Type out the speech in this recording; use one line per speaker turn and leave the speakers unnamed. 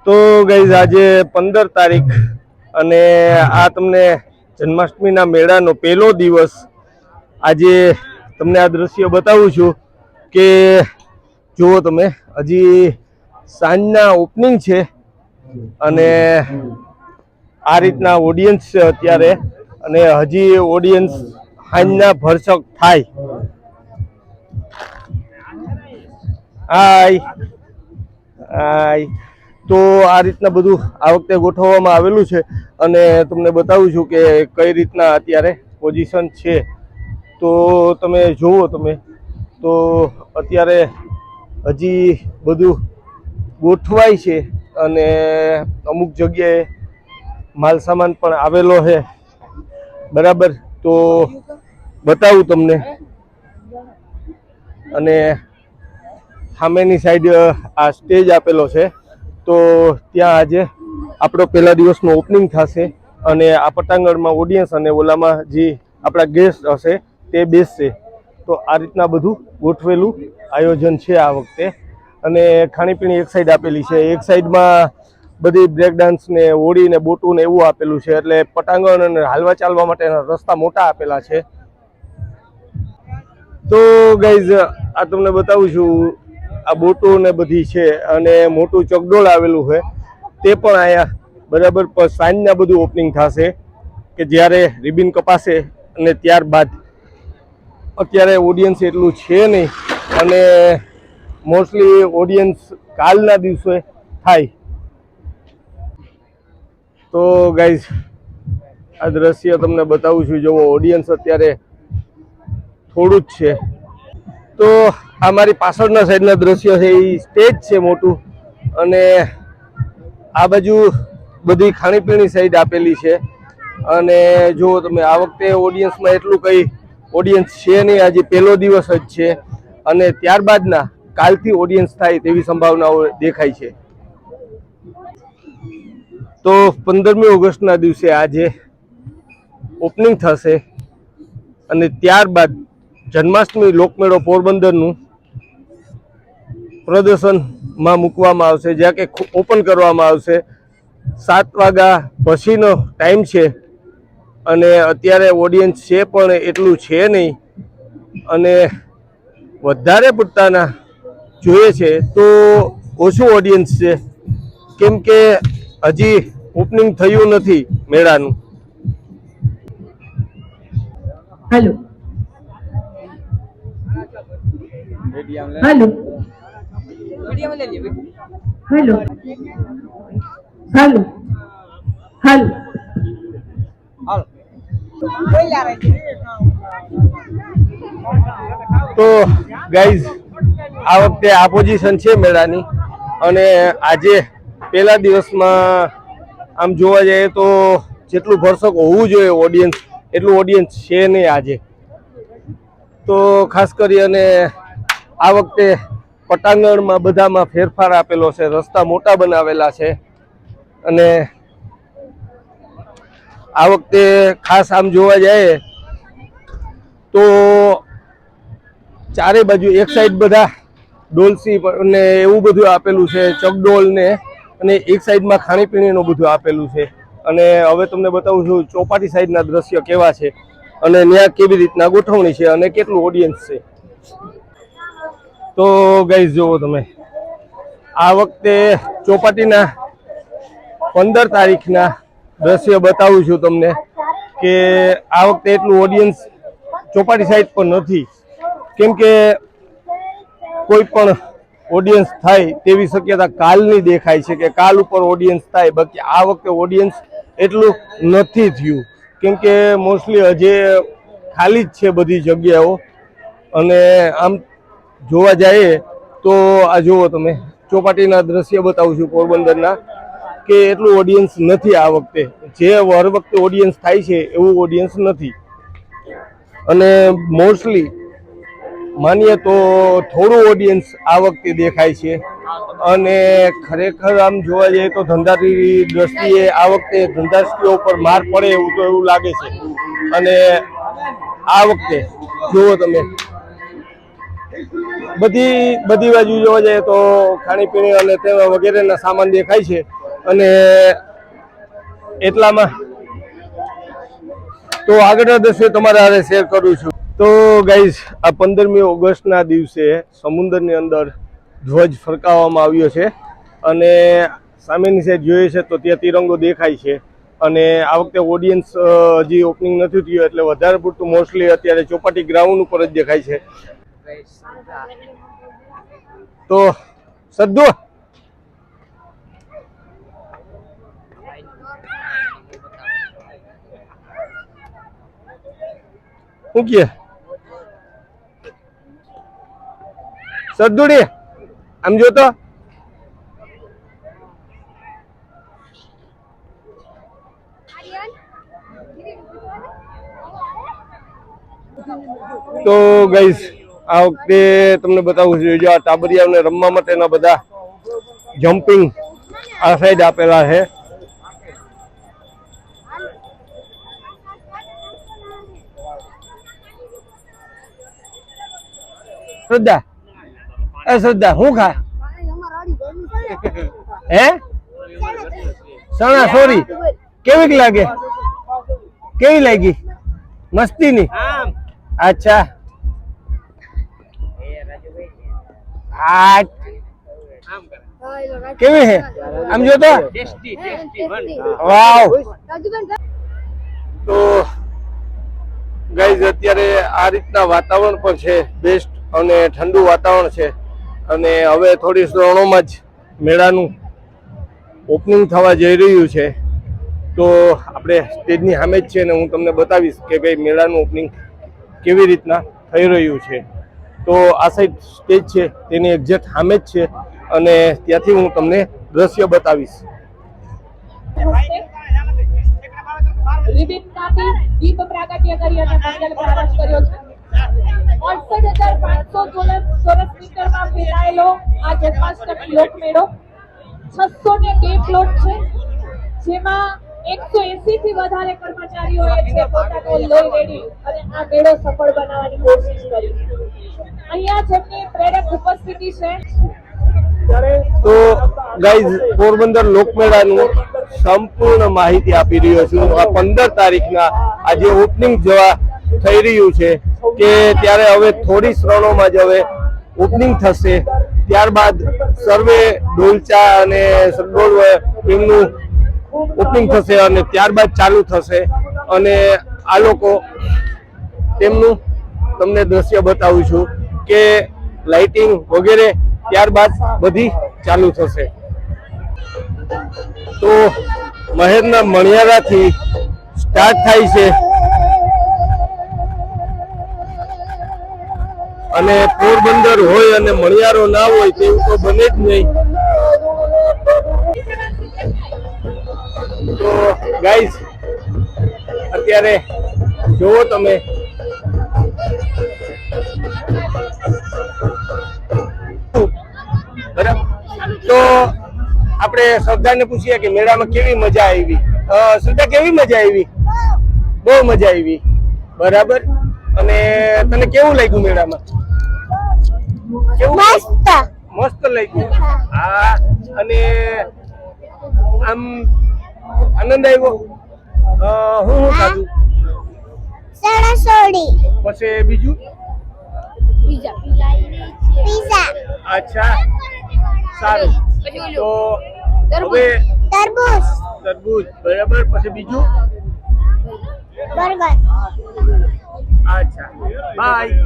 તો ગાઈઝ આજે 15 તારીખ અને આ તમને જન્માષ્ટમીના મેળાનો પહેલો દિવસ આજે તમને આ દ્રશ્ય બતાવું છું કે જુઓ તમે હજી સાંજના ઓપનિંગ છે અને આ રીતના ઓડિયન્સ છે અત્યારે અને હજી ઓડિયન્સ સાંજના ભરસક થાય. હાય હાય તો આ રીતના બધું આ વખતે ગોઠવવામાં આવેલું છે અને તમને બતાવું છું કે કઈ રીતના અત્યારે પોઝિશન છે. તો તમે જુઓ તમે તો અત્યારે હજી બધું ગોઠવાય છે અને અમુક જગ્યાએ માલ સામાન પણ આવેલો છે બરાબર. તો બતાવું તમને અને સામેની સાઈડ આ સ્ટેજ આપેલો છે તો ત્યાં આજે આપણો પહેલા દિવસનો ઓપનિંગ થશે અને આ પટાંગણમાં ઓડિયન્સ અને ઓલામાં જે આપણા ગેસ્ટ હશે તે બેસશે. તો આ રીતના બધું ગોઠવેલું આયોજન છે આ વખતે અને ખાણીપીણી એક સાઈડ આપેલી છે, એક સાઈડમાં બધી બ્રેક ડાન્સ ને હોડી ને બોટું ને એવું આપેલું છે એટલે પટાંગણ અને હાલવા ચાલવા માટેના રસ્તા મોટા આપેલા છે. તો ગાઈઝ આ તમને બતાવું છું આ બોટો ને બધી છે અને મોટું ચકડોળ આવેલું છે તે પણ અહીંયા બરાબર. સાંજના બધું ઓપનિંગ થશે કે જ્યારે રિબિન કપાશે અને ત્યારબાદ અત્યારે ઓડિયન્સ એટલું છે નહીં અને મોસ્ટલી ઓડિયન્સ કાલના દિવસે થાય. તો ગાઈઝ આ દ્રશ્ય તમને બતાવું છું. જુઓ ઓડિયન્સ અત્યારે થોડું જ છે. તો આ મારી પાછળના સાઈડના દ્રશ્ય છે એ સ્ટેજ છે મોટું અને આ બાજુ બધી ખાણીપીણી સાઈડ આપેલી છે અને જુઓ તમે આ વખતે ઓડિયન્સમાં એટલું કંઈ ઓડિયન્સ છે નહીં. આજે પહેલો દિવસ જ છે અને ત્યારબાદના કાલથી ઓડિયન્સ થાય તેવી સંભાવનાઓ દેખાય છે. તો 15મી ઓગસ્ટના દિવસે આજે ઓપનિંગ થશે અને ત્યારબાદ જન્માષ્ટમી લોકમેળો પોરબંદરનું પ્રદર્શનમાં મૂકવામાં આવશે, જ્યાં કે ઓપન કરવામાં આવશે. 7 વાગ્યા પછીનો ટાઈમ છે અને અત્યારે ઓડિયન્સ છે પણ એટલું છે નહીં અને વધારે પડતાના જોઈએ છે તો ઓછું ઓડિયન્સ છે કેમ કે હજી ઓપનિંગ થયું નથી મેળાનું.
Hello hello hello hello hello
તો ગાઈઝ આ વખતે આ પોઝિશન છે મેળાની અને આજે પહેલા દિવસમાં આમ જોવા જઈએ તો જેટલું ભરસક હોવું જોઈએ ઓડિયન્સ એટલું ઓડિયન્સ છે નહીં આજે. તો ખાસ કરી અને આ વખતે પટાંગણમાં બધામાં ફેરફાર આપેલો છે, રસ્તા મોટા બનાવેલા છે અને આ વખતે ખાસ આમ જોવા જાય તો ચારે બાજુ એક સાઈડ બધા ડોલસી ને એવું બધું આપેલું છે, ચકડોળ ને, અને એક સાઈડમાં ખાણીપીણીનું બધું આપેલું છે. અને હવે તમને બતાવું છું ચોપાટી સાઈડના દ્રશ્ય કેવા છે અને ત્યાં કેવી રીતના ગોઠવણી છે અને કેટલું ઓડિયન્સ છે. તો ગાઈઝ જુઓ તમે આ વખતે ચોપાટીના 15 તારીખના દ્રશ્ય બતાવું છું તમને કે આ વખતે એટલું ઓડિયન્સ ચોપાટી સાઈડ પર નથી કેમ કે કોઈ પણ ઓડિયન્સ થાય તેવી શક્યતા કાલની દેખાય છે કે કાલ ઉપર ઓડિયન્સ થાય. બાકી આ વખતે ઓડિયન્સ એટલું નથી થયું કેમ કે મોસ્ટલી હજી ખાલી જ છે બધી જગ્યાઓ. અને આમ જોવા જઈએ તો આ જુઓ તમે ચોપાટીના દ્રશ્ય બતાવું છું પોરબંદરના કે એટલું ઓડિયન્સ નથી આ વખતે. જે હર વખતે ઓડિયન્સ થાય છે એવું ઓડિયન્સ નથી અને મોસ્ટલી માનીએ તો થોડું ઓડિયન્સ આ વખતે દેખાય છે. અને ખરેખર આમ જોવા જઈએ તો ધંધાની દ્રષ્ટિએ આ વખતે ધંધાર્થીઓ ઉપર માર પડે એવું તો એવું લાગે છે. અને આ વખતે જુઓ તમે બધી બાજુ જોવા જઈએ તો ખાણીપીણી અને તેવા વગેરેના સામાન દેખાય છે અને એટલામાં તો આગળના દ્રશ્યો તમારા હારે શેર કરું છું. તો ગાઈઝ, આ 15મી ઓગસ્ટના દિવસે સમુદ્રની અંદર ધ્વજ ફરકાવવામાં આવ્યો છે અને સામેની સાઈડ જોઈએ છે તો ત્યાં તિરંગો દેખાય છે. અને આ વખતે ઓડિયન્સ હજી ઓપનિંગ નથી થયું એટલે વધારે પૂરતું મોસ્ટલી અત્યારે ચોપાટી ગ્રાઉન્ડ ઉપર જ દેખાય છે. તો સદ્દુ શું કે સદ્દુડી આમ જોતો તો ગાઈસ, આ વખતે તમને બતાવું છું જો આ ટાબરિયાઓને રમવા માટેના બધા જમ્પિંગ આ સાઈડ આપેલા છે. શ્રદ્ધા, શ્રદ્ધા હું ખા હે સણા સોરી કેવી લાગે? કેવી લાગી? મસ્તીની? અચ્છા. આ કેવી હે આમ જો તો વાવ. તો ગાઈઝ, અત્યારે આ રીતના વાતાવરણ પણ છે બેસ્ટ અને ઠંડુ વાતાવરણ છે અને હવે થોડી ક્ષણોમાં જ મેળાનું ઓપનિંગ થવા જઈ રહ્યું છે. તો આપણે સ્ટેજની સામે જ છે ને હું તમને બતાવીશ કે ભાઈ મેળાનું ઓપનિંગ કેવી રીતના થઈ રહ્યું છે. તો આ સાઈડ સ્ટેજ છે તેની એક્ઝેક્ટ સામે જ છે અને ત્યાંથી હું તમને દ્રશ્ય બતાવીશ.
રિબિન કાપી દીપ પ્રાગટ્ય કરી અને મંગલ પ્રારંભ કર્યો છે. 68,500 ચોરસ મીટરમાં ફેલાયેલો આ જન્માષ્ટમી લોકમેળો 602 પ્લોટ છે, જેમાં 180 થી વધારે કર્મચારીઓએ છે પોતાનો લોહી રેડી અને આ મેળો સફળ બનાવવાની કોશિશ કરી. અહીંયા જેમની પ્રેરક ઉપસ્થિતિ છે.
તો ગાઈઝ, પોરબંદર લોકમેળાનું સંપૂર્ણ માહિતી આપી રહ્યો છું. આ 15 તારીખના આજે ઓપનિંગ જવા થઈ રહ્યું છે કે ત્યારે હવે થોડી ક્ષણોમાં જ હવે ઓપનિંગ થશે. ત્યારબાદ સર્વે ડોલચા અને સગડોળ ટીમનું ઓપનિંગ થશે અને ત્યારબાદ ચાલુ થશે અને આ લોકો તેમનું તમને દ્રશ્ય બતાવું છું કે લાઇટિંગ વગેરે ત્યારબાદ બધી ચાલુ થશે. તો મહેરના મણિયારાથી સ્ટાર્ટ થાય છે અને પોરબંદર હોય અને મણિયારો ના હોય તેવું તો બને જ નહીં. તો ગાઈઝ, અત્યારે જુઓ તમે બરાબર. તો આપણે શ્રદ્ધાને પૂછીએ કે મેળામાં કેવી મજા આવી. શ્રદ્ધા, કેવી મજા આવી? બહુ મજા આવી. બરાબર. અને તને કેવું લાગ્યું મેળામાં? મસ્ત મસ્ત લાગ્યું. હા. અને આમ આનંદ આવ્યો. હું ખાધું?
સણાસોડી.
પછી બીજું?
પીઝા.
અચ્છા, સારું. તો હવે તરબૂચ. બરાબર. પછી બીજું?
બર્ગર.
અચ્છા, બાય.